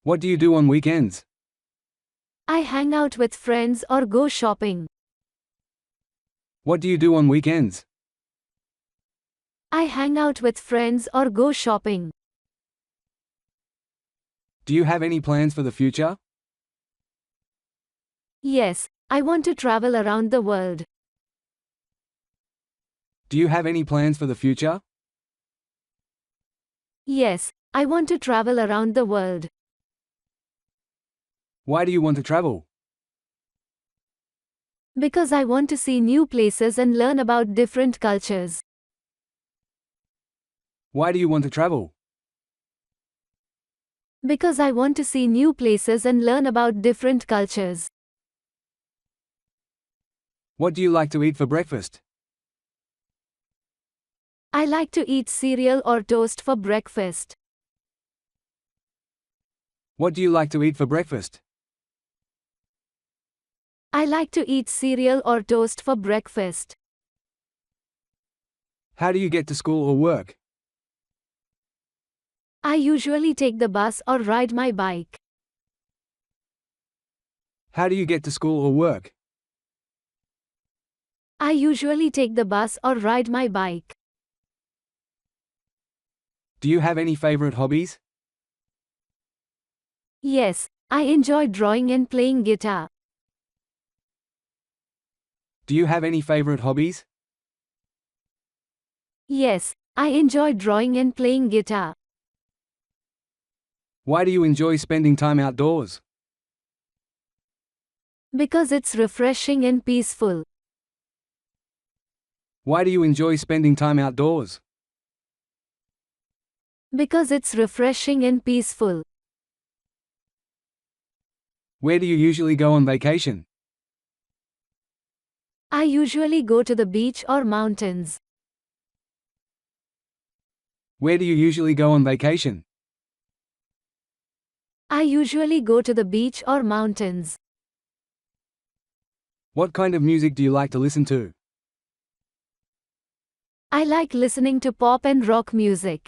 What do you do on weekends? I hang out with friends or go shopping. What do you do on weekends? I hang out with friends or go shopping. Do you have any plans for the future? Yes, I want to travel around the world. Do you have any plans for the future? Yes, I want to travel around the world. Why do you want to travel? Because I want to see new places and learn about different cultures. Why do you want to travel? Because I want to see new places and learn about different cultures. What do you like to eat for breakfast? I like to eat cereal or toast for breakfast. What do you like to eat for breakfast? I like to eat cereal or toast for breakfast. How do you get to school or work? I usually take the bus or ride my bike. How do you get to school or work? I usually take the bus or ride my bike. Do you have any favorite hobbies? Yes, I enjoy drawing and playing guitar. Do you have any favorite hobbies? Yes, I enjoy drawing and playing guitar. Why do you enjoy spending time outdoors? Because it's refreshing and peaceful. Why do you enjoy spending time outdoors? Because it's refreshing and peaceful. Where do you usually go on vacation? I usually go to the beach or mountains. Where do you usually go on vacation? I usually go to the beach or mountains. What kind of music do you like to listen to? I like listening to pop and rock music.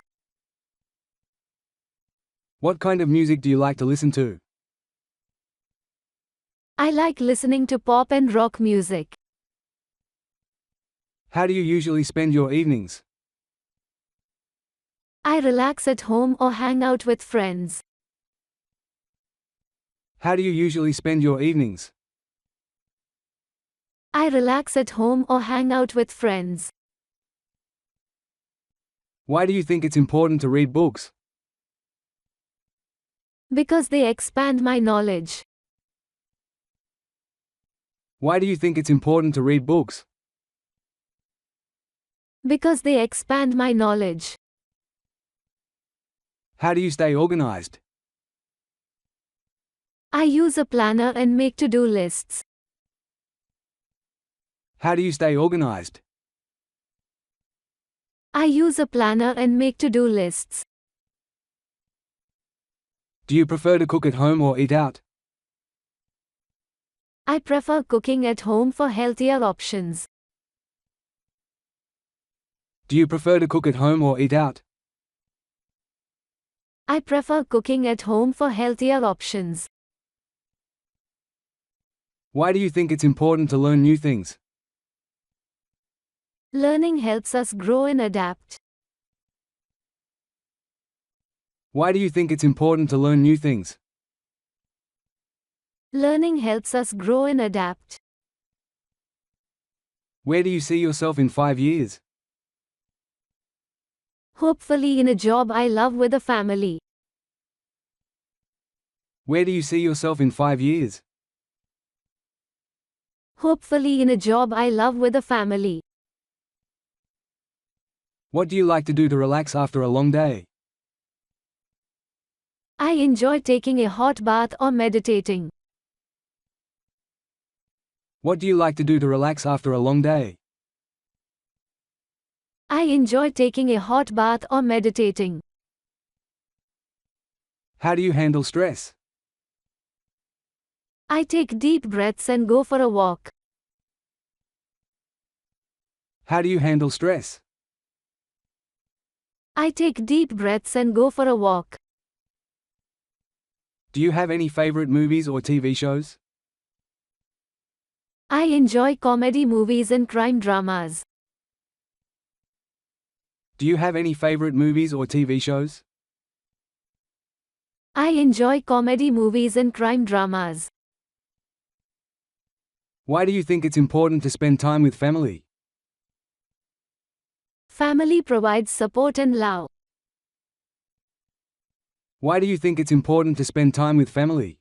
What kind of music do you like to listen to? I like listening to pop and rock music. How do you usually spend your evenings? I relax at home or hang out with friends. How do you usually spend your evenings? I relax at home or hang out with friends. Why do you think it's important to read books? Because they expand my knowledge. Why do you think it's important to read books? Because they expand my knowledge. How do you stay organized? I use a planner and make to-do lists. How do you stay organized? I use a planner and make to-do lists. Do you prefer to cook at home or eat out? I prefer cooking at home for healthier options. Do you prefer to cook at home or eat out? I prefer cooking at home for healthier options. Why do you think it's important to learn new things? Learning helps us grow and adapt. Why do you think it's important to learn new things? Learning helps us grow and adapt. Where do you see yourself in 5 years? Hopefully in a job I love with a family. Where do you see yourself in 5 years? Hopefully in a job I love with a family. What do you like to do to relax after a long day? I enjoy taking a hot bath or meditating. What do you like to do to relax after a long day? I enjoy taking a hot bath or meditating. How do you handle stress? I take deep breaths and go for a walk. How do you handle stress? I take deep breaths and go for a walk. Do you have any favorite movies or TV shows? I enjoy comedy movies and crime dramas. Do you have any favorite movies or TV shows? I enjoy comedy movies and crime dramas. Why do you think it's important to spend time with family? Family provides support and love. Why do you think it's important to spend time with family?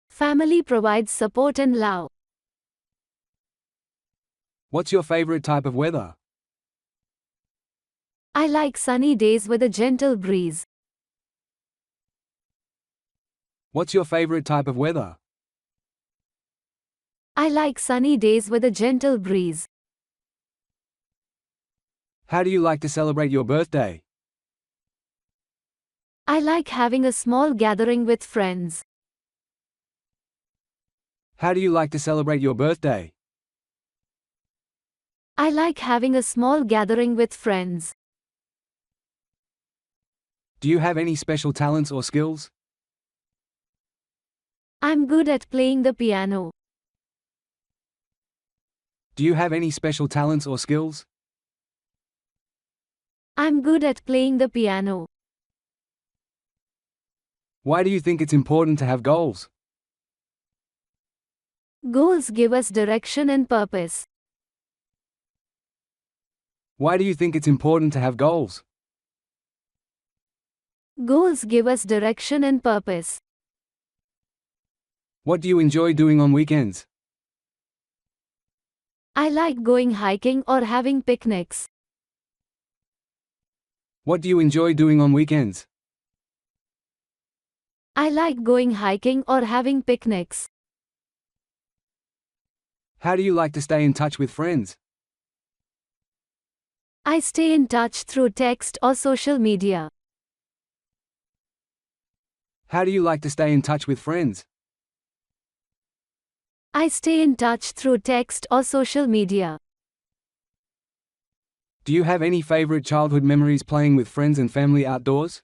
Family provides support and love. What's your favorite type of weather? I like sunny days with a gentle breeze. What's your favorite type of weather? I like sunny days with a gentle breeze. How do you like to celebrate your birthday? I like having a small gathering with friends. How do you like to celebrate your birthday? I like having a small gathering with friends. Do you have any special talents or skills? I'm good at playing the piano. Do you have any special talents or skills? I'm good at playing the piano. Why do you think it's important to have goals? Goals give us direction and purpose. Why do you think it's important to have goals? Goals give us direction and purpose. What do you enjoy doing on weekends? I like going hiking or having picnics. What do you enjoy doing on weekends? I like going hiking or having picnics. How do you like to stay in touch with friends? I stay in touch through text or social media. How do you like to stay in touch with friends? I stay in touch through text or social media. Do you have any favorite childhood memories playing with friends and family outdoors?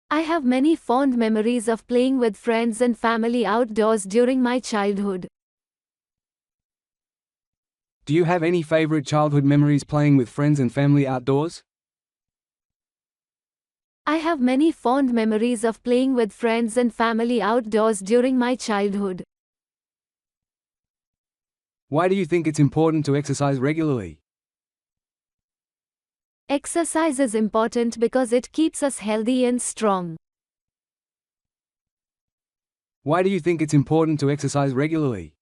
I have many fond memories of playing with friends and family outdoors during my childhood. Do you have any favorite childhood memories playing with friends and family outdoors? I have many fond memories of playing with friends and family outdoors during my childhood. Why do you think it's important to exercise regularly? Exercise is important because it keeps us healthy and strong. Why do you think it's important to exercise regularly?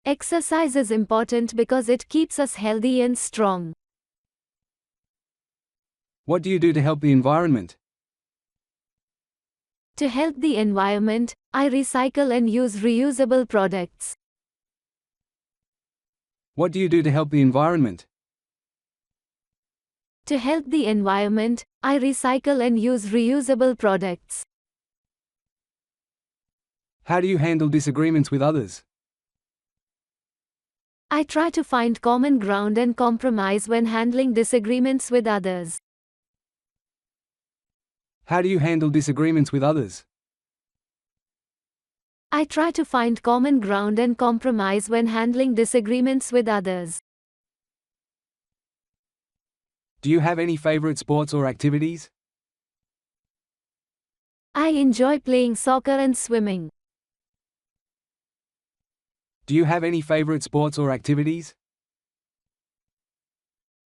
Exercise is important because it keeps us healthy and strong. What do you do to help the environment? To help the environment, I recycle and use reusable products. What do you do to help the environment? To help the environment, I recycle and use reusable products. How do you handle disagreements with others? I try to find common ground and compromise when handling disagreements with others. How do you handle disagreements with others? I try to find common ground and compromise when handling disagreements with others. Do you have any favorite sports or activities? I enjoy playing soccer and swimming. Do you have any favorite sports or activities?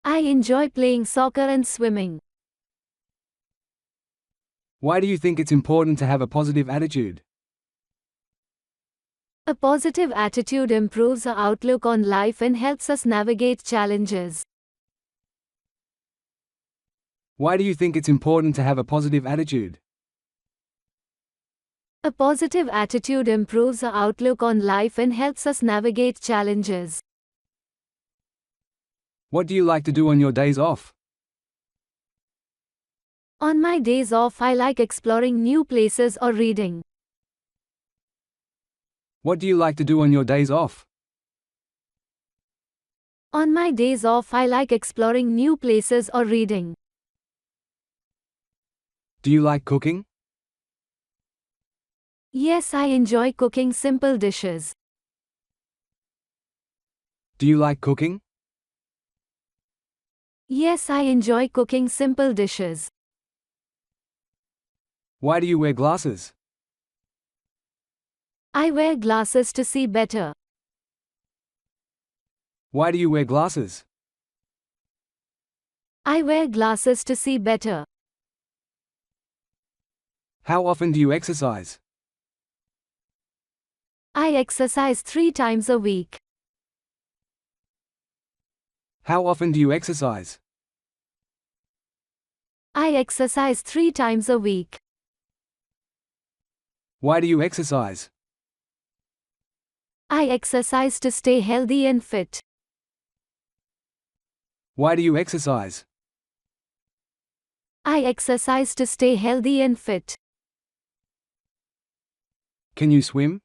I enjoy playing soccer and swimming. Why do you think it's important to have a positive attitude? A positive attitude improves our outlook on life and helps us navigate challenges. Why do you think it's important to have a positive attitude? A positive attitude improves our outlook on life and helps us navigate challenges. What do you like to do on your days off? On my days off, I like exploring new places or reading. What do you like to do on your days off? On my days off, I like exploring new places or reading. Do you like cooking? Yes, I enjoy cooking simple dishes. Do you like cooking? Yes, I enjoy cooking simple dishes. Why do you wear glasses? I wear glasses to see better. Why do you wear glasses? I wear glasses to see better. How often do you exercise? I exercise 3 times a week. How often do you exercise? I exercise 3 times a week. Why do you exercise? I exercise to stay healthy and fit. Why do you exercise? I exercise to stay healthy and fit. Can you swim?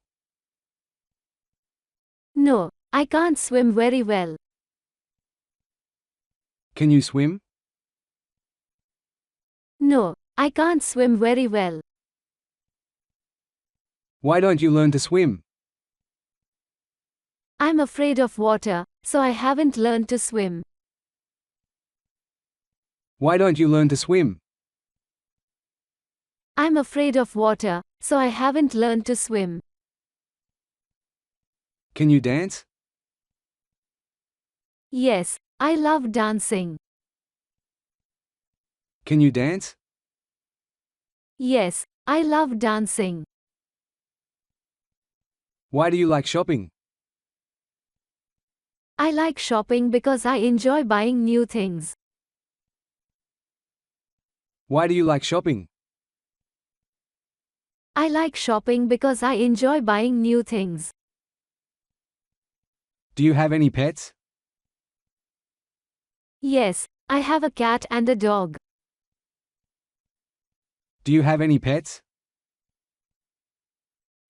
No, I can't swim very well. Can you swim? No, I can't swim very well. Why don't you learn to swim? I'm afraid of water, so I haven't learned to swim. Why don't you learn to swim? I'm afraid of water, so I haven't learned to swim. Can you dance? Yes, I love dancing. Can you dance? Yes, I love dancing. Why do you like shopping? I like shopping because I enjoy buying new things. Why do you like shopping? I like shopping because I enjoy buying new things. Do you have any pets? Yes, I have a cat and a dog. Do you have any pets?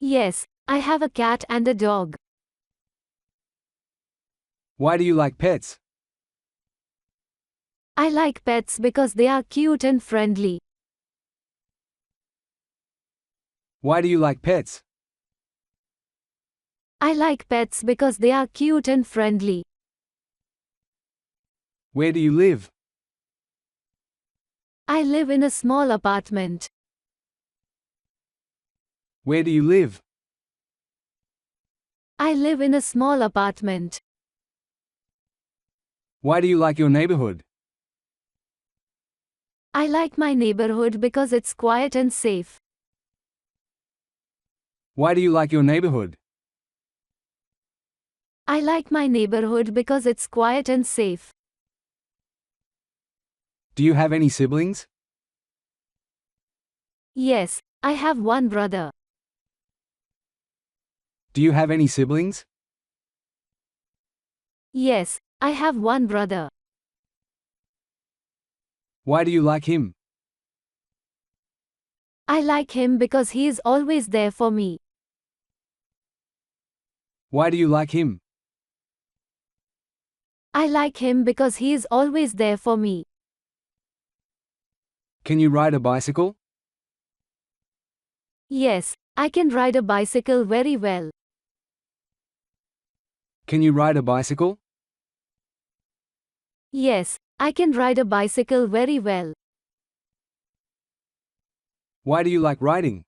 Yes, I have a cat and a dog. Why do you like pets? I like pets because they are cute and friendly. Why do you like pets? I like pets because they are cute and friendly. Where do you live? I live in a small apartment. Where do you live? I live in a small apartment. Why do you like your neighborhood? I like my neighborhood because it's quiet and safe. Why do you like your neighborhood? I like my neighborhood because it's quiet and safe. Do you have any siblings? Yes, I have one brother. Do you have any siblings? Yes, I have one brother. Why do you like him? I like him because he is always there for me. Why do you like him? I like him because he is always there for me. Can you ride a bicycle? Yes, I can ride a bicycle very well. Can you ride a bicycle? Yes, I can ride a bicycle very well. Why do you like riding?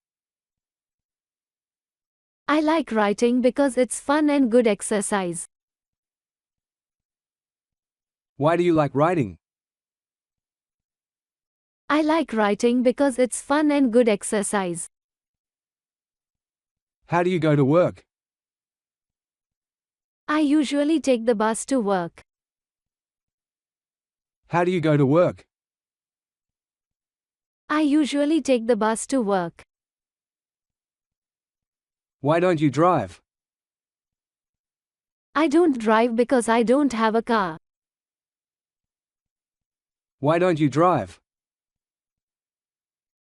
I like riding because it's fun and good exercise. Why do you like riding? I like riding because it's fun and good exercise. How do you go to work? I usually take the bus to work. How do you go to work? I usually take the bus to work. Why don't you drive? I don't drive because I don't have a car. Why don't you drive?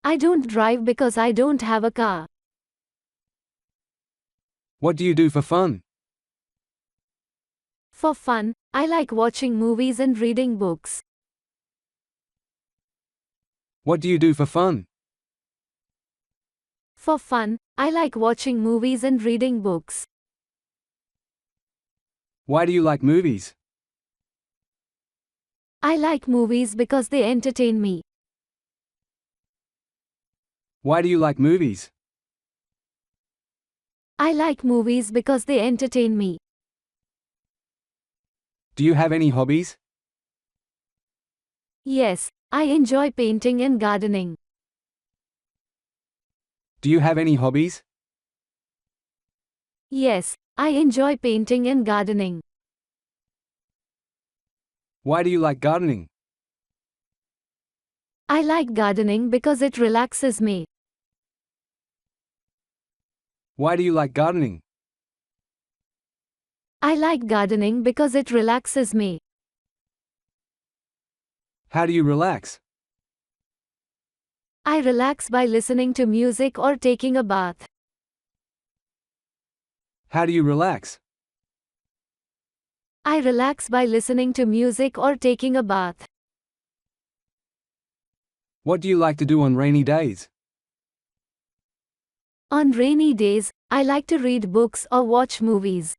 I don't drive because I don't have a car. What do you do for fun? For fun, I like watching movies and reading books. What do you do for fun? For fun, I like watching movies and reading books. Why do you like movies? I like movies because they entertain me. Why do you like movies? I like movies because they entertain me. Do you have any hobbies? Yes, I enjoy painting and gardening. Do you have any hobbies? Yes, I enjoy painting and gardening. Why do you like gardening? I like gardening because it relaxes me. Why do you like gardening? I like gardening because it relaxes me. How do you relax? I relax by listening to music or taking a bath. How do you relax? I relax by listening to music or taking a bath. What do you like to do on rainy days? On rainy days, I like to read books or watch movies.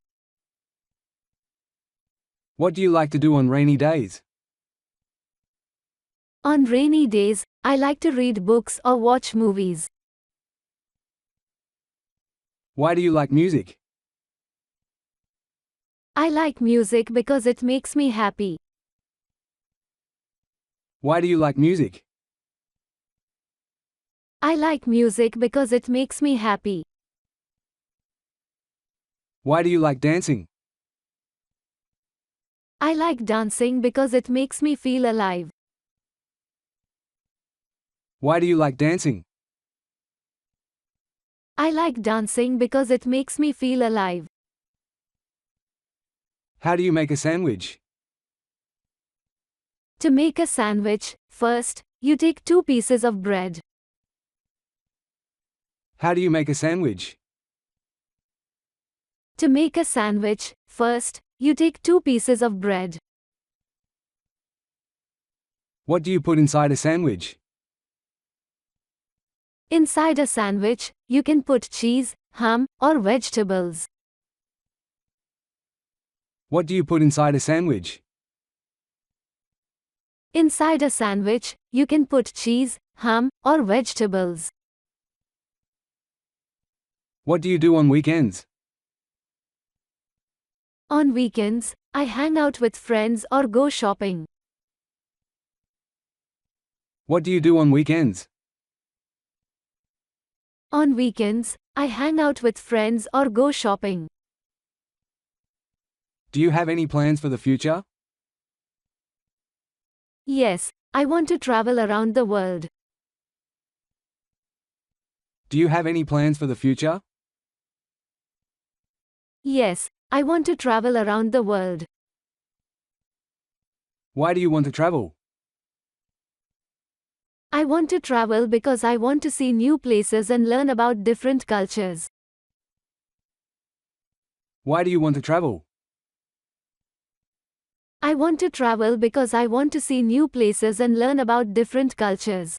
What do you like to do on rainy days? On rainy days, I like to read books or watch movies. Why do you like music? I like music because it makes me happy. Why do you like music? I like music because it makes me happy. Why do you like dancing? I like dancing because it makes me feel alive. Why do you like dancing? I like dancing because it makes me feel alive. How do you make a sandwich? To make a sandwich, first, you take 2 pieces of bread. How do you make a sandwich? To make a sandwich, first, you take 2 pieces of bread. What do you put inside a sandwich? Inside a sandwich, you can put cheese, ham, or vegetables. What do you put inside a sandwich? Inside a sandwich, you can put cheese, ham, or vegetables. What do you do on weekends? On weekends, I hang out with friends or go shopping. What do you do on weekends? On weekends, I hang out with friends or go shopping. Do you have any plans for the future? Yes, I want to travel around the world. Do you have any plans for the future? Yes, I want to travel around the world. Why do you want to travel? I want to travel because I want to see new places and learn about different cultures. Why do you want to travel? I want to travel because I want to see new places and learn about different cultures.